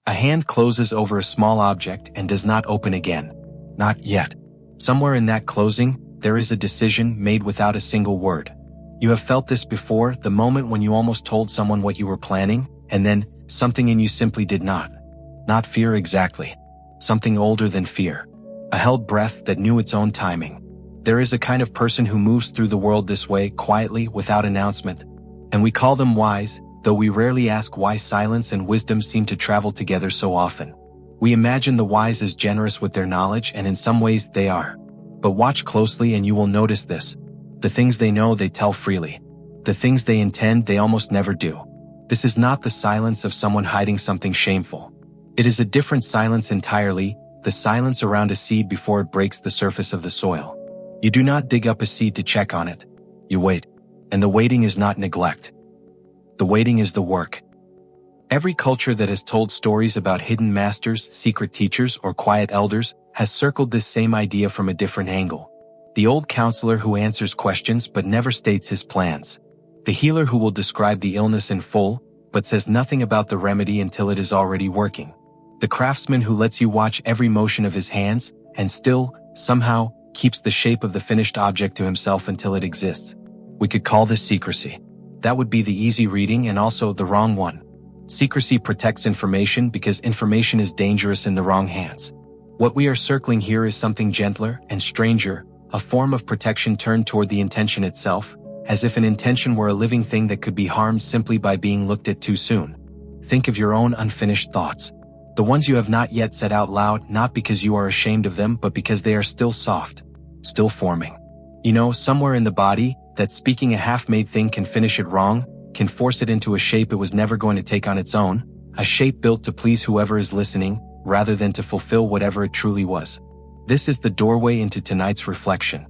A hand closes over a small object and does not open again. Not yet. Somewhere in that closing, there is a decision made without a single word. You have felt this before, the moment when you almost told someone what you were planning, and then something in you simply did not. Not fear exactly. Something older than fear. A held breath that knew its own timing. There is a kind of person who moves through the world this way, quietly, without announcement. And we call them wise, though we rarely ask why silence and wisdom seem to travel together so often. We imagine the wise as generous with their knowledge, and in some ways they are. But watch closely and you will notice this. The things they know they tell freely. The things they intend they almost never do. This is not the silence of someone hiding something shameful. It is a different silence entirely, the silence around a seed before it breaks the surface of the soil. You do not dig up a seed to check on it. You wait. And the waiting is not neglect. The waiting is the work. Every culture that has told stories about hidden masters, secret teachers, or quiet elders has circled this same idea from a different angle. The old counselor who answers questions but never states his plans. The healer who will describe the illness in full, but says nothing about the remedy until it is already working. The craftsman who lets you watch every motion of his hands, and still, somehow, keeps the shape of the finished object to himself until it exists. We could call this secrecy. That would be the easy reading and also the wrong one. Secrecy protects information because information is dangerous in the wrong hands. What we are circling here is something gentler and stranger, a form of protection turned toward the intention itself, as if an intention were a living thing that could be harmed simply by being looked at too soon. Think of your own unfinished thoughts. The ones you have not yet said out loud, not because you are ashamed of them, but because they are still soft, still forming. You know, somewhere in the body, that speaking a half-made thing can finish it wrong, can force it into a shape it was never going to take on its own, a shape built to please whoever is listening, rather than to fulfill whatever it truly was. This is the doorway into tonight's reflection.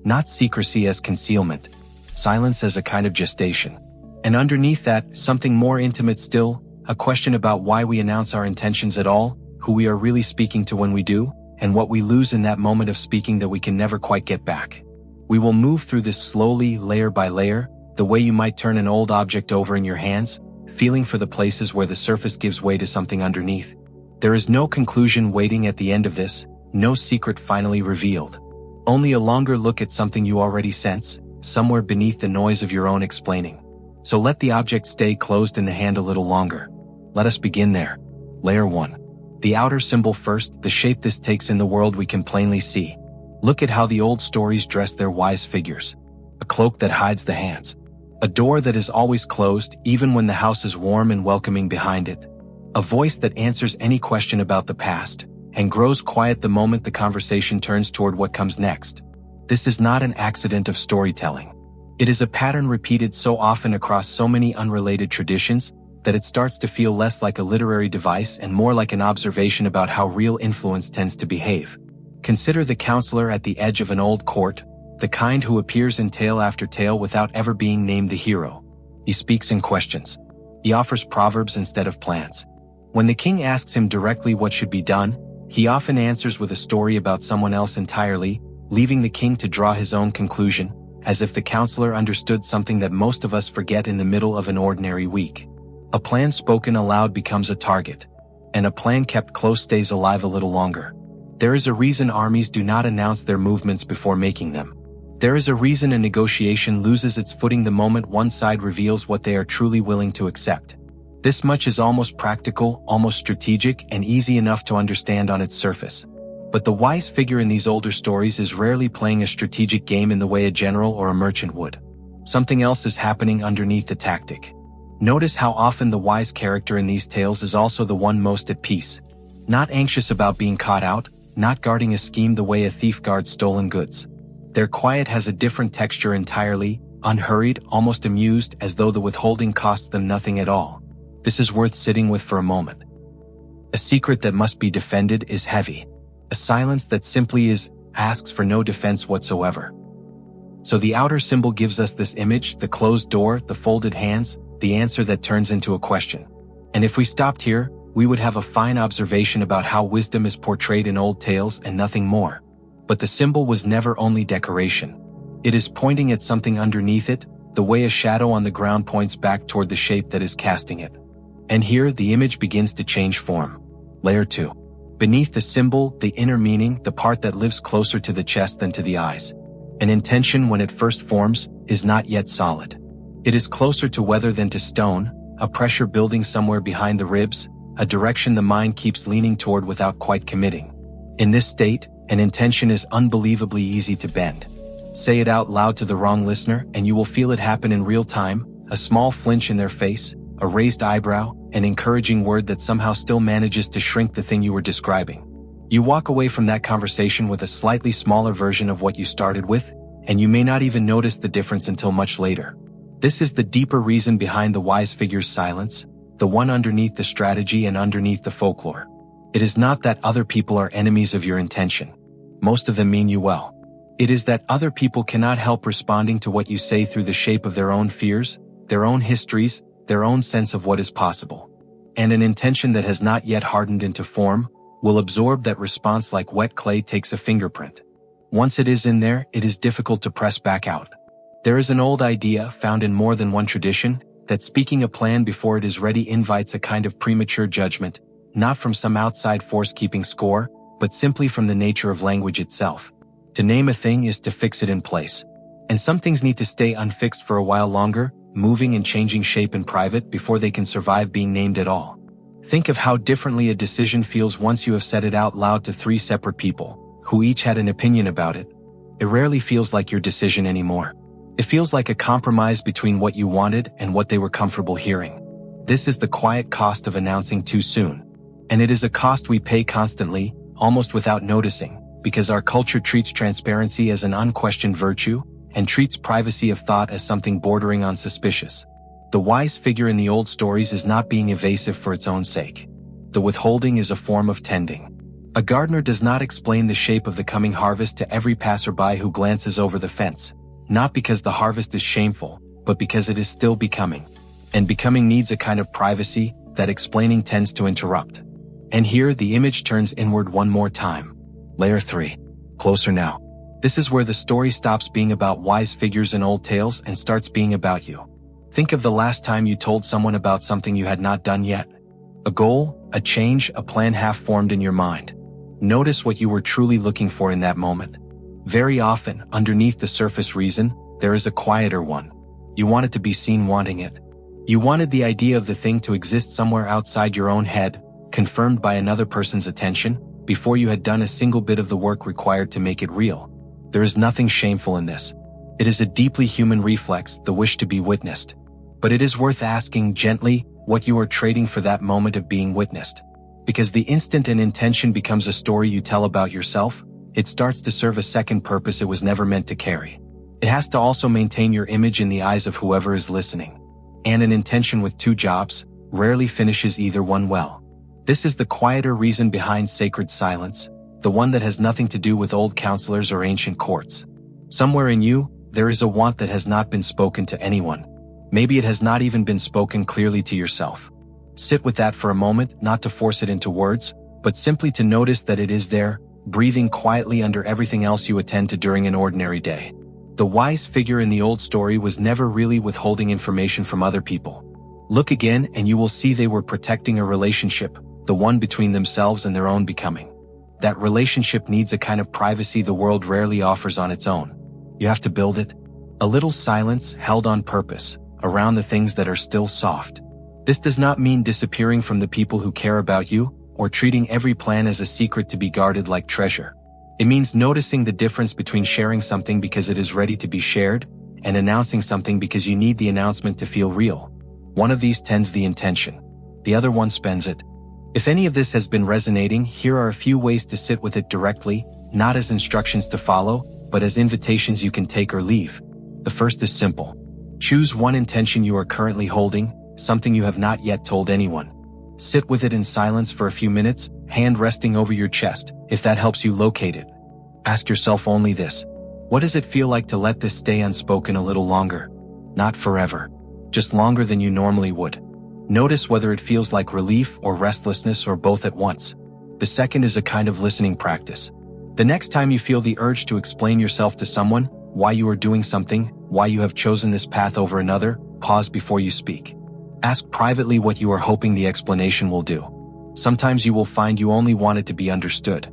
Not secrecy as concealment, silence as a kind of gestation. And underneath that, something more intimate still, a question about why we announce our intentions at all, who we are really speaking to when we do, and what we lose in that moment of speaking that we can never quite get back. We will move through this slowly, layer by layer, the way you might turn an old object over in your hands, feeling for the places where the surface gives way to something underneath. There is no conclusion waiting at the end of this, no secret finally revealed. Only a longer look at something you already sense, somewhere beneath the noise of your own explaining. So let the object stay closed in the hand a little longer. Let us begin there. Layer 1. The outer symbol first, the shape this takes in the world we can plainly see. Look at how the old stories dress their wise figures. A cloak that hides the hands. A door that is always closed, even when the house is warm and welcoming behind it. A voice that answers any question about the past, and grows quiet the moment the conversation turns toward what comes next. This is not an accident of storytelling. It is a pattern repeated so often across so many unrelated traditions, that it starts to feel less like a literary device and more like an observation about how real influence tends to behave. Consider the counselor at the edge of an old court, the kind who appears in tale after tale without ever being named the hero. He speaks in questions. He offers proverbs instead of plans. When the king asks him directly what should be done, he often answers with a story about someone else entirely, leaving the king to draw his own conclusion, as if the counselor understood something that most of us forget in the middle of an ordinary week. A plan spoken aloud becomes a target, and a plan kept close stays alive a little longer. There is a reason armies do not announce their movements before making them. There is a reason a negotiation loses its footing the moment one side reveals what they are truly willing to accept. This much is almost practical, almost strategic, and easy enough to understand on its surface. But the wise figure in these older stories is rarely playing a strategic game in the way a general or a merchant would. Something else is happening underneath the tactic. Notice how often the wise character in these tales is also the one most at peace. Not anxious about being caught out, not guarding a scheme the way a thief guards stolen goods. Their quiet has a different texture entirely, unhurried, almost amused, as though the withholding cost them nothing at all. This is worth sitting with for a moment. A secret that must be defended is heavy. A silence that simply asks for no defense whatsoever. So the outer symbol gives us this image, the closed door, the folded hands, the answer that turns into a question. And if we stopped here, we would have a fine observation about how wisdom is portrayed in old tales and nothing more. But the symbol was never only decoration. It is pointing at something underneath it, the way a shadow on the ground points back toward the shape that is casting it. And here the image begins to change form. Layer 2. Beneath the symbol, the inner meaning, the part that lives closer to the chest than to the eyes. An intention, when it first forms, is not yet solid. It is closer to weather than to stone, a pressure building somewhere behind the ribs, a direction the mind keeps leaning toward without quite committing. In this state, an intention is unbelievably easy to bend. Say it out loud to the wrong listener and you will feel it happen in real time, a small flinch in their face, a raised eyebrow, an encouraging word that somehow still manages to shrink the thing you were describing. You walk away from that conversation with a slightly smaller version of what you started with, and you may not even notice the difference until much later. This is the deeper reason behind the wise figure's silence, the one underneath the strategy and underneath the folklore. It is not that other people are enemies of your intention. Most of them mean you well. It is that other people cannot help responding to what you say through the shape of their own fears, their own histories, their own sense of what is possible. And an intention that has not yet hardened into form will absorb that response like wet clay takes a fingerprint. Once it is in there, it is difficult to press back out. There is an old idea, found in more than one tradition, that speaking a plan before it is ready invites a kind of premature judgment, not from some outside force keeping score, but simply from the nature of language itself. To name a thing is to fix it in place. And some things need to stay unfixed for a while longer, moving and changing shape in private before they can survive being named at all. Think of how differently a decision feels once you have said it out loud to 3 separate people, who each had an opinion about it. It rarely feels like your decision anymore. It feels like a compromise between what you wanted and what they were comfortable hearing. This is the quiet cost of announcing too soon. And it is a cost we pay constantly, almost without noticing, because our culture treats transparency as an unquestioned virtue, and treats privacy of thought as something bordering on suspicious. The wise figure in the old stories is not being evasive for its own sake. The withholding is a form of tending. A gardener does not explain the shape of the coming harvest to every passerby who glances over the fence, not because the harvest is shameful, but because it is still becoming. And becoming needs a kind of privacy that explaining tends to interrupt. And here the image turns inward one more time. Layer 3. Closer now. This is where the story stops being about wise figures in old tales and starts being about you. Think of the last time you told someone about something you had not done yet. A goal, a change, a plan half formed in your mind. Notice what you were truly looking for in that moment. Very often, underneath the surface reason, there is a quieter one. You wanted to be seen wanting it. You wanted the idea of the thing to exist somewhere outside your own head, confirmed by another person's attention, before you had done a single bit of the work required to make it real. There is nothing shameful in this. It is a deeply human reflex, the wish to be witnessed. But it is worth asking gently what you are trading for that moment of being witnessed. Because the instant an intention becomes a story you tell about yourself, it starts to serve a second purpose it was never meant to carry. It has to also maintain your image in the eyes of whoever is listening. And an intention with 2 jobs rarely finishes either one well. This is the quieter reason behind sacred silence, the one that has nothing to do with old counselors or ancient courts. Somewhere in you, there is a want that has not been spoken to anyone. Maybe it has not even been spoken clearly to yourself. Sit with that for a moment, not to force it into words, but simply to notice that it is there, breathing quietly under everything else you attend to during an ordinary day. The wise figure in the old story was never really withholding information from other people. Look again and you will see they were protecting a relationship, the one between themselves and their own becoming. That relationship needs a kind of privacy the world rarely offers on its own. You have to build it. A little silence held on purpose, around the things that are still soft. This does not mean disappearing from the people who care about you, or treating every plan as a secret to be guarded like treasure. It means noticing the difference between sharing something because it is ready to be shared, and announcing something because you need the announcement to feel real. One of these tends the intention. The other one spends it. If any of this has been resonating, here are a few ways to sit with it directly, not as instructions to follow, but as invitations you can take or leave. The first is simple. Choose one intention you are currently holding, something you have not yet told anyone. Sit with it in silence for a few minutes, hand resting over your chest, if that helps you locate it. Ask yourself only this. What does it feel like to let this stay unspoken a little longer? Not forever. Just longer than you normally would. Notice whether it feels like relief or restlessness or both at once. The second is a kind of listening practice. The next time you feel the urge to explain yourself to someone, why you are doing something, why you have chosen this path over another, pause before you speak. Ask privately what you are hoping the explanation will do. Sometimes you will find you only wanted to be understood.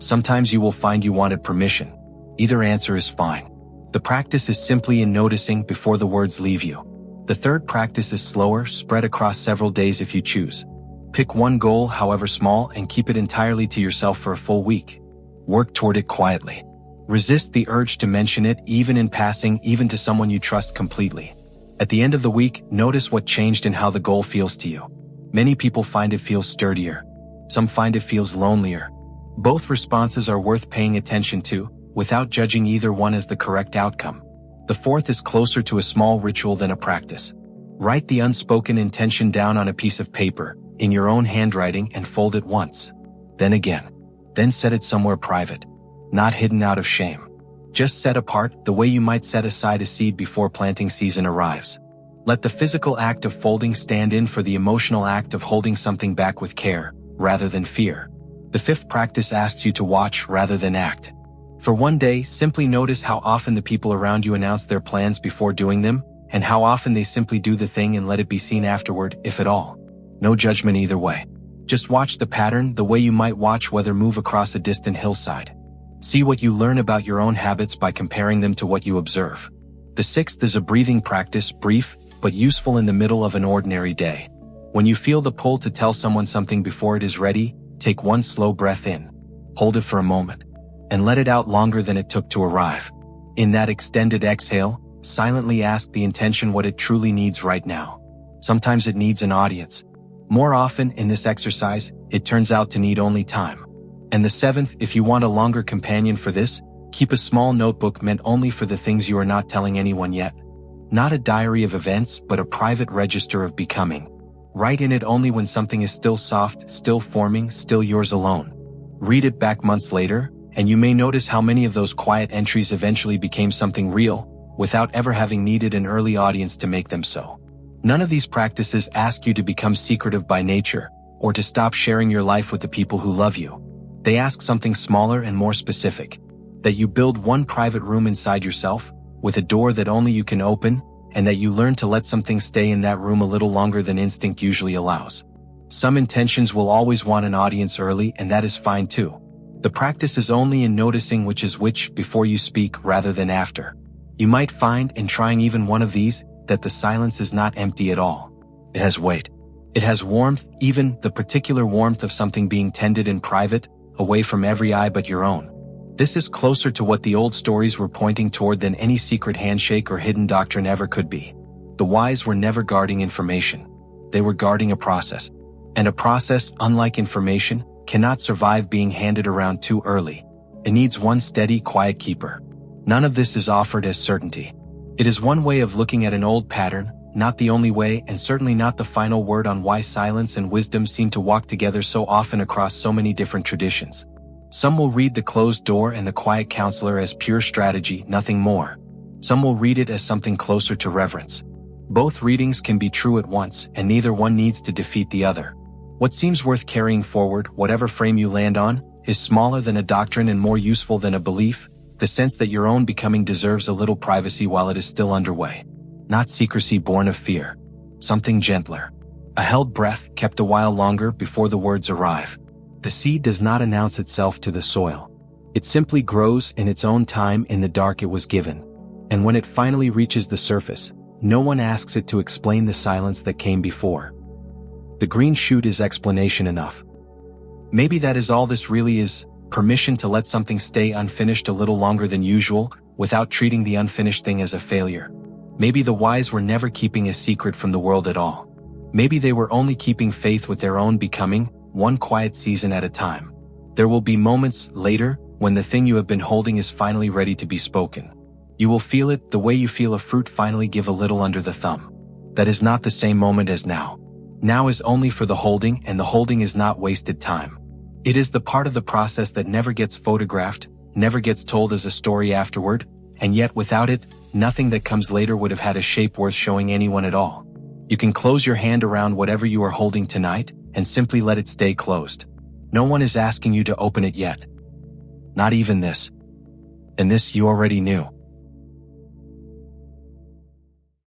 Sometimes you will find you wanted permission. Either answer is fine. The practice is simply in noticing before the words leave you. The third practice is slower, spread across several days if you choose. Pick one goal, however small, and keep it entirely to yourself for a full week. Work toward it quietly. Resist the urge to mention it, even in passing, even to someone you trust completely. At the end of the week, notice what changed and how the goal feels to you. Many people find it feels sturdier. Some find it feels lonelier. Both responses are worth paying attention to, without judging either one as the correct outcome. The fourth is closer to a small ritual than a practice. Write the unspoken intention down on a piece of paper, in your own handwriting, and fold it once. Then again. Then set it somewhere private. Not hidden out of shame. Just set apart, the way you might set aside a seed before planting season arrives. Let the physical act of folding stand in for the emotional act of holding something back with care, rather than fear. The fifth practice asks you to watch rather than act. For one day, simply notice how often the people around you announce their plans before doing them, and how often they simply do the thing and let it be seen afterward, if at all. No judgment either way. Just watch the pattern, the way you might watch weather move across a distant hillside. See what you learn about your own habits by comparing them to what you observe. The sixth is a breathing practice, brief, but useful in the middle of an ordinary day. When you feel the pull to tell someone something before it is ready, take one slow breath in. Hold it for a moment. And let it out longer than it took to arrive. In that extended exhale, silently ask the intention what it truly needs right now. Sometimes it needs an audience. More often, in this exercise, it turns out to need only time. And the seventh, if you want a longer companion for this, keep a small notebook meant only for the things you are not telling anyone yet. Not a diary of events, but a private register of becoming. Write in it only when something is still soft, still forming, still yours alone. Read it back months later, and you may notice how many of those quiet entries eventually became something real, without ever having needed an early audience to make them so. None of these practices ask you to become secretive by nature, or to stop sharing your life with the people who love you. They ask something smaller and more specific. That you build one private room inside yourself, with a door that only you can open, and that you learn to let some things stay in that room a little longer than instinct usually allows. Some intentions will always want an audience early, and that is fine too. The practice is only in noticing which is which before you speak rather than after. You might find, in trying even one of these, that the silence is not empty at all. It has weight. It has warmth, even the particular warmth of something being tended in private, away from every eye but your own. This is closer to what the old stories were pointing toward than any secret handshake or hidden doctrine ever could be. The wise were never guarding information. They were guarding a process. And a process, unlike information, cannot survive being handed around too early. It needs one steady, quiet keeper. None of this is offered as certainty. It is one way of looking at an old pattern, not the only way, and certainly not the final word on why silence and wisdom seem to walk together so often across so many different traditions. Some will read the closed door and the quiet counselor as pure strategy, nothing more. Some will read it as something closer to reverence. Both readings can be true at once, and neither one needs to defeat the other. What seems worth carrying forward, whatever frame you land on, is smaller than a doctrine and more useful than a belief, the sense that your own becoming deserves a little privacy while it is still underway. Not secrecy born of fear. Something gentler. A held breath, kept a while longer before the words arrive. The seed does not announce itself to the soil. It simply grows in its own time in the dark it was given. And when it finally reaches the surface, no one asks it to explain the silence that came before. The green shoot is explanation enough. Maybe that is all this really is, permission to let something stay unfinished a little longer than usual, without treating the unfinished thing as a failure. Maybe the wise were never keeping a secret from the world at all. Maybe they were only keeping faith with their own becoming, one quiet season at a time. There will be moments later when the thing you have been holding is finally ready to be spoken. You will feel it the way you feel a fruit finally give a little under the thumb. That is not the same moment as now. Now is only for the holding, and the holding is not wasted time. It is the part of the process that never gets photographed, never gets told as a story afterward, and yet without it, nothing that comes later would have had a shape worth showing anyone at all. You can close your hand around whatever you are holding tonight, and simply let it stay closed. No one is asking you to open it yet. Not even this. And this you already knew.